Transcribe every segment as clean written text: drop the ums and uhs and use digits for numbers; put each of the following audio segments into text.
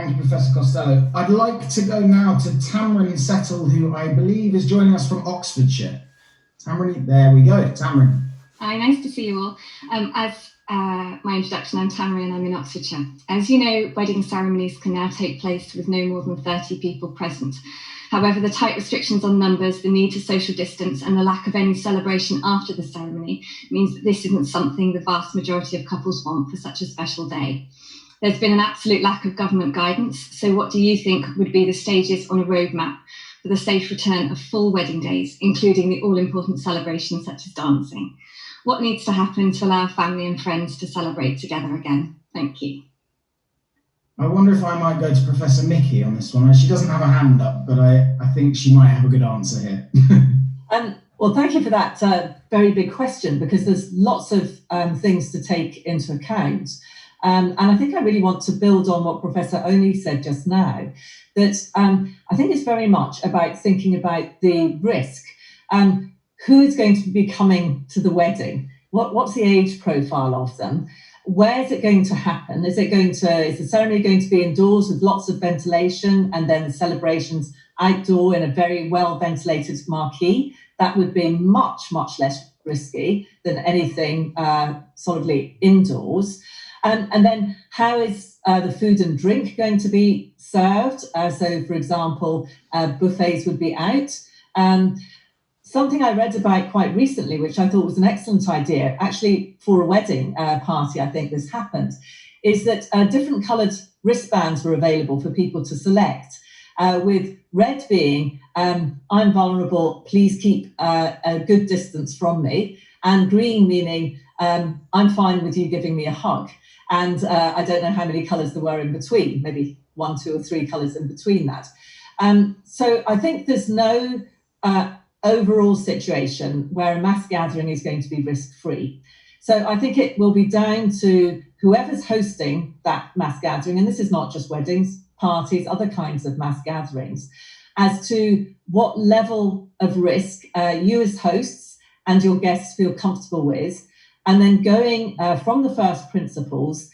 Thank you, Professor Costello. I'd like to go now to Tamryn Settle, who I believe is joining us from Oxfordshire. Tamryn, there we go. Tamryn. Hi, nice to see you all. As my introduction, I'm Tamryn and I'm in Oxfordshire. As you know, wedding ceremonies can now take place with no more than 30 people present. However, the tight restrictions on numbers, the need to social distance and the lack of any celebration after the ceremony means that this isn't something the vast majority of couples want for such a special day. There's been an absolute lack of government guidance, so what do you think would be the stages on a roadmap for the safe return of full wedding days, including the all-important celebrations such as dancing? What needs to happen to allow family and friends to celebrate together again? Thank you. I wonder if I might go to Professor Mickey on this one. She doesn't have a hand up, but I think she might have a good answer here. Well, thank you for that very big question, because there's lots of things to take into account. And I think I really want to build on what Professor Oni said just now, that I think it's very much about thinking about the risk. Who is going to be coming to the wedding? What's the age profile of them? Where's it going to happen? Is the ceremony going to be indoors with lots of ventilation and then the celebrations outdoor in a very well ventilated marquee? That would be much, much less risky than anything solidly indoors. And then how is the food and drink going to be served? So, for example, buffets would be out. Something I read about quite recently, which I thought was an excellent idea, actually for a wedding party, I think this happened, is that different coloured wristbands were available for people to select, with red being, I'm vulnerable, please keep a good distance from me, and green meaning, I'm fine with you giving me a hug. And I don't know how many colours there were in between, maybe 1, 2 or 3 colours in between that. So I think there's no overall situation where a mass gathering is going to be risk-free. So I think it will be down to whoever's hosting that mass gathering, and this is not just weddings, parties, other kinds of mass gatherings, as to what level of risk you as hosts and your guests feel comfortable with, and then going from the first principles,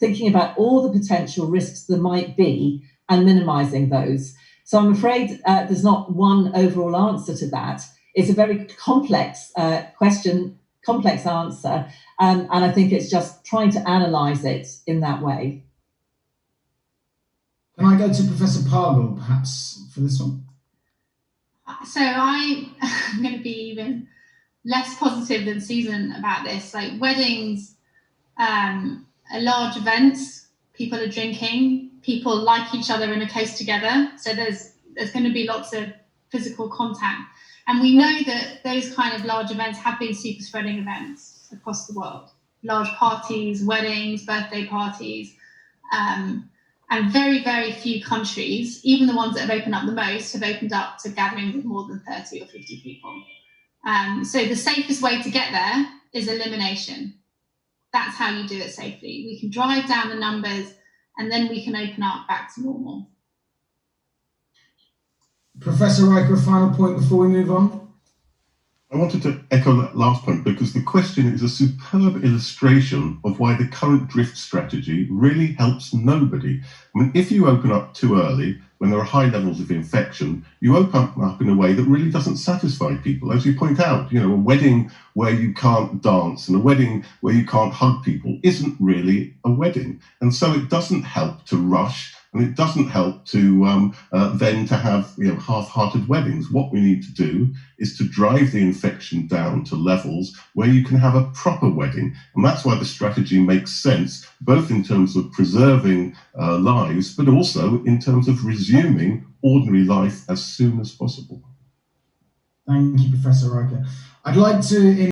thinking about all the potential risks there might be and minimising those. So I'm afraid there's not one overall answer to that. It's a very complex question, complex answer, and I think it's just trying to analyse it in that way. Can I go to Professor Pargle, perhaps, for this one? So I'm going to be even less positive than Susan about this. Like weddings are large events, people are drinking, people like each other and are close together. So there's going to be lots of physical contact. And we know that those kind of large events have been super spreading events across the world. Large parties, weddings, birthday parties. And very, very few countries, even the ones that have opened up the most, have opened up to gatherings of more than 30 or 50 people. So the safest way to get there is elimination. That's how you do it safely. We can drive down the numbers and then we can open up back to normal. Professor Riker, a final point before we move on? I wanted to echo that last point because the question is a superb illustration of why the current drift strategy really helps nobody. I mean, if you open up too early, when there are high levels of infection, you open up in a way that really doesn't satisfy people. As you point out, a wedding where you can't dance and a wedding where you can't hug people isn't really a wedding. And so it doesn't help to rush. And it doesn't help to then to have half-hearted weddings. What we need to do is to drive the infection down to levels where you can have a proper wedding. And that's why the strategy makes sense, both in terms of preserving lives, but also in terms of resuming ordinary life as soon as possible. Thank you, Professor Riker. I'd like to